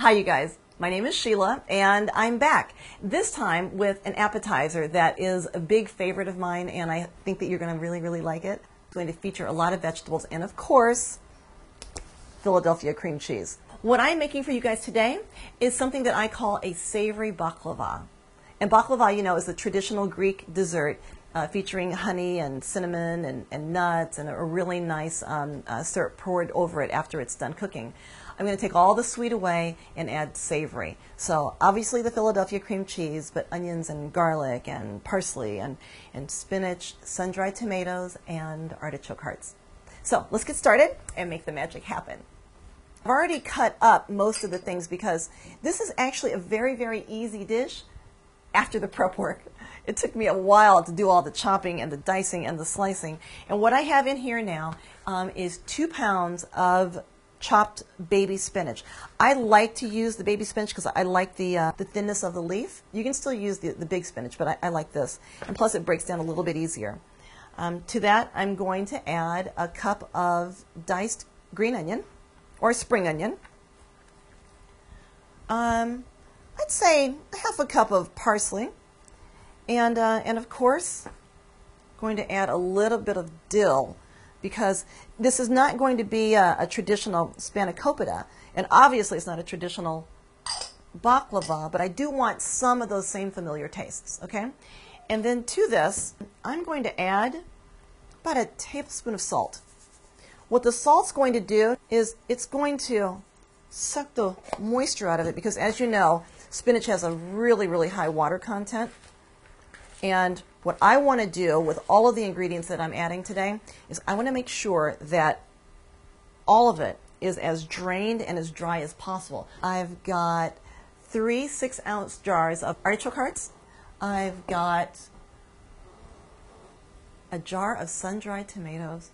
Hi you guys, my name is Sheila and I'm back. This time with an appetizer that is a big favorite of mine and I think that you're going to really like it. It's going to feature a lot of vegetables and of course, Philadelphia cream cheese. What I'm making for you guys today is something that I call a savory baklava. And baklava, you know, is the traditional Greek dessert featuring honey and cinnamon and nuts and a really nice syrup poured over it after it's done cooking. I'm going to take all the sweet away and add savory. So obviously the Philadelphia cream cheese, but onions and garlic and parsley and spinach, sun-dried tomatoes, and artichoke hearts. So let's get started and make the magic happen. I've already cut up most of the things because this is actually a very easy dish after the prep work. It took me a while to do all the chopping and the dicing and the slicing. And what I have in here now is 2 pounds of chopped baby spinach. I like to use the baby spinach because I like the thinness of the leaf. You can still use the big spinach, but I like this. And plus it breaks down a little bit easier. To that I'm going to add a cup of diced green onion or spring onion. I'd say half a cup of parsley. And of course, going to add a little bit of dill because this is not going to be a traditional spanakopita, and obviously it's not a traditional baklava, but I do want some of those same familiar tastes, okay? And then to this, I'm going to add about a tablespoon of salt. What the salt's going to do is it's going to suck the moisture out of it because, as you know, spinach has a really high water content. And what I want to do with all of the ingredients that I'm adding today is I want to make sure that all of it is as drained and as dry as possible. I've got 3 6-ounce jars of artichoke hearts. I've got a jar of sun-dried tomatoes.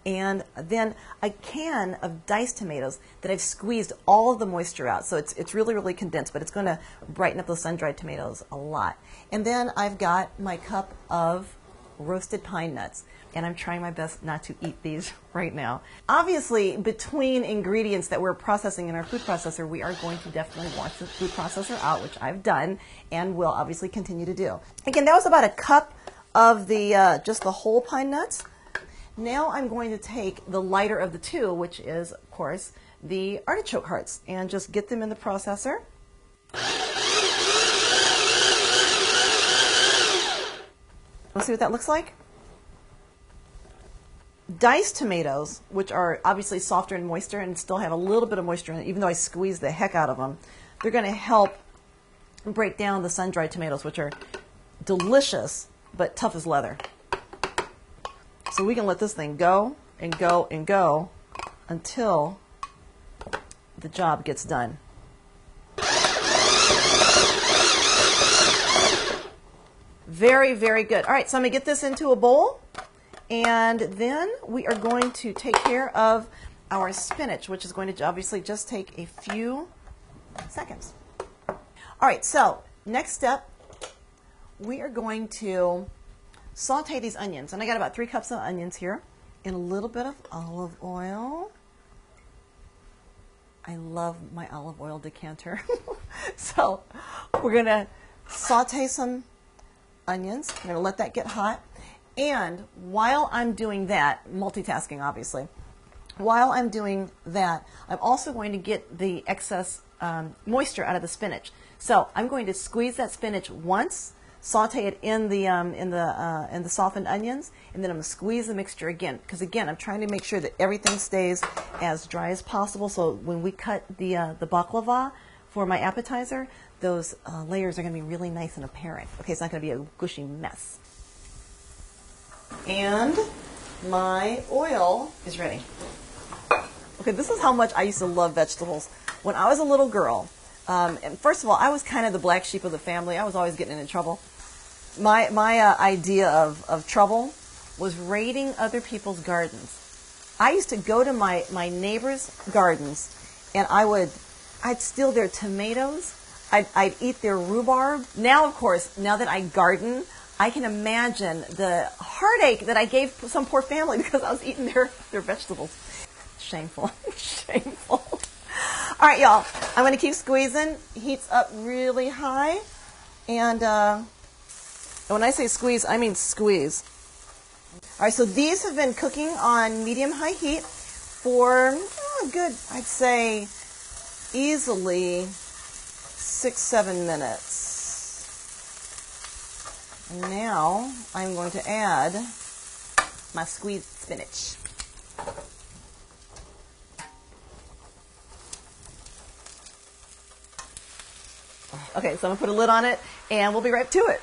And then a can of diced tomatoes that I've squeezed all of the moisture out. So it's really condensed, but it's going to brighten up those sun-dried tomatoes a lot. And then I've got my cup of roasted pine nuts. And I'm trying my best not to eat these right now. Obviously, between ingredients that we're processing in our food processor, we are going to definitely wash the food processor out, which I've done and will obviously continue to do. Again, that was about a cup of the just the whole pine nuts. Now I'm going to take the lighter of the two, which is, of course, the artichoke hearts, and just get them in the processor. Let's see what that looks like. Diced tomatoes, which are obviously softer and moister and still have a little bit of moisture in it, even though I squeeze the heck out of them, they're going to help break down the sun-dried tomatoes, which are delicious but tough as leather. So we can let this thing go and go and go until the job gets done. Very good. All right, so I'm going to get this into a bowl, and then we are going to take care of our spinach, which is going to obviously just take a few seconds. All right, so next step, we are going to saute these onions, and I got about 3 cups of onions here and a little bit of olive oil. I love my olive oil decanter. So we're going to saute some onions. I'm going to let that get hot. And while I'm doing that, multitasking obviously, while I'm doing that, I'm also going to get the excess moisture out of the spinach. So I'm going to squeeze that spinach once, saute it in the softened onions, and then I'm going to squeeze the mixture again. Because again, I'm trying to make sure that everything stays as dry as possible. So when we cut the baklava for my appetizer, those layers are going to be really nice and apparent. Okay, it's not going to be a gushy mess. And my oil is ready. Okay, this is how much I used to love vegetables. When I was a little girl, and first of all, I was kind of the black sheep of the family. I was always getting into trouble. My idea of trouble was raiding other people's gardens. I used to go to my neighbors' gardens, and I'd steal their tomatoes. I'd eat their rhubarb. Now, of course, now that I garden, I can imagine the heartache that I gave some poor family because I was eating their vegetables. Shameful. Shameful. All right, y'all. I'm going to keep squeezing. Heat's up really high. And when I say squeeze, I mean squeeze. All right, so these have been cooking on medium-high heat for a good, I'd say, easily 6-7 minutes. And now I'm going to add my squeezed spinach. Okay, so I'm going to put a lid on it, and we'll be right to it.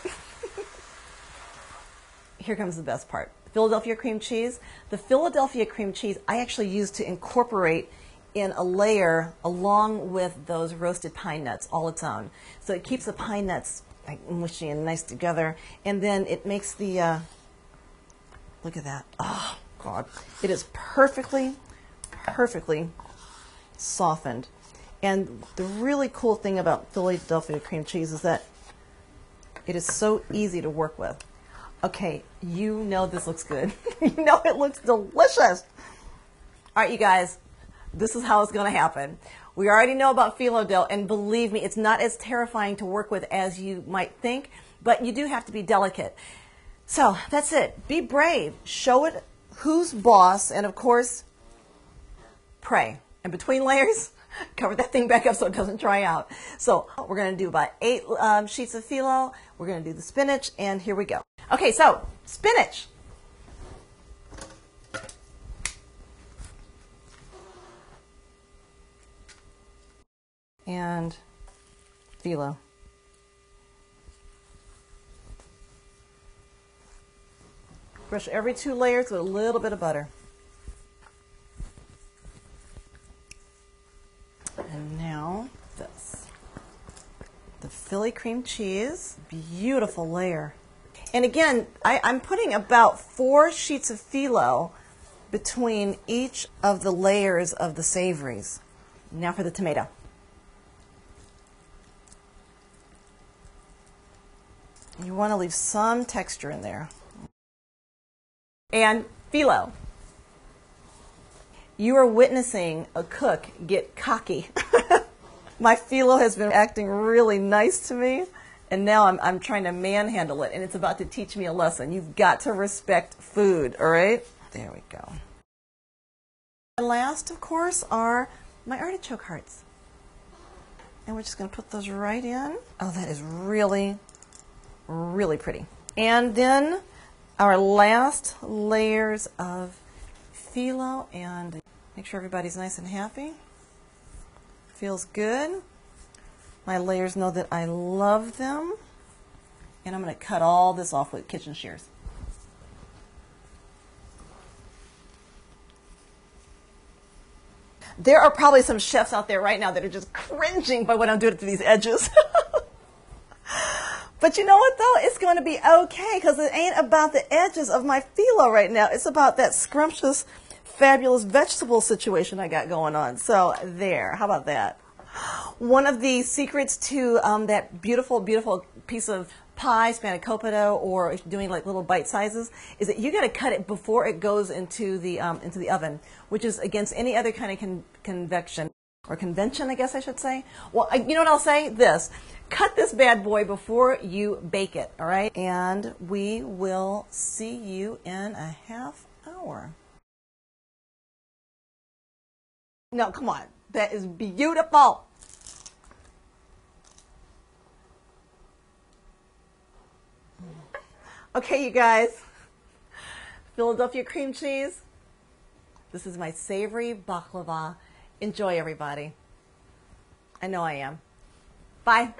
Here comes the best part. Philadelphia cream cheese. The Philadelphia cream cheese I actually use to incorporate in a layer along with those roasted pine nuts all its own. So it keeps the pine nuts like mushy and nice together, and then it makes the, look at that. Oh, God. It is perfectly softened. And the really cool thing about Philadelphia cream cheese is that it is so easy to work with. Okay, you know this looks good. You know it looks delicious. All right, you guys, this is how it's going to happen. We already know about phyllo dough, and believe me, it's not as terrifying to work with as you might think, but you do have to be delicate. So that's it. Be brave. Show it who's boss, and of course, pray. And between layers, cover that thing back up so it doesn't dry out. So we're going to do about 8 sheets of phyllo. We're going to do the spinach, and here we go. Okay, so spinach. And phyllo. Brush every 2 layers with a little bit of butter. And now this. The Philly cream cheese. Beautiful layer. And again, I'm putting about 4 sheets of phyllo between each of the layers of the savories. Now for the tomato. You want to leave some texture in there. And phyllo. You are witnessing a cook get cocky. My phyllo has been acting really nice to me, and now I'm trying to manhandle it, and it's about to teach me a lesson. You've got to respect food, all right? There we go. And last, of course, are my artichoke hearts. And we're just going to put those right in. Oh, that is really, really pretty. And then our last layers of phyllo, and make sure everybody's nice and happy. Feels good. My layers know that I love them. And I'm going to cut all this off with kitchen shears. There are probably some chefs out there right now that are just cringing by what I'm doing to these edges. But you know what, though? It's going to be okay, because it ain't about the edges of my phyllo right now. It's about that scrumptious, fabulous vegetable situation I got going on. So there. How about that? One of the secrets to that beautiful, beautiful piece of pie, spanakopita, or if you're doing like little bite sizes, is that you got to cut it before it goes into the oven, which is against any other kind of convection or convention, I guess I should say. Well, you know what I'll say? This. Cut this bad boy before you bake it, all right? And we will see you in a half hour. No, come on. That is beautiful. Okay, you guys. Philadelphia cream cheese. This is my savory baklava. Enjoy, everybody. I know I am. Bye.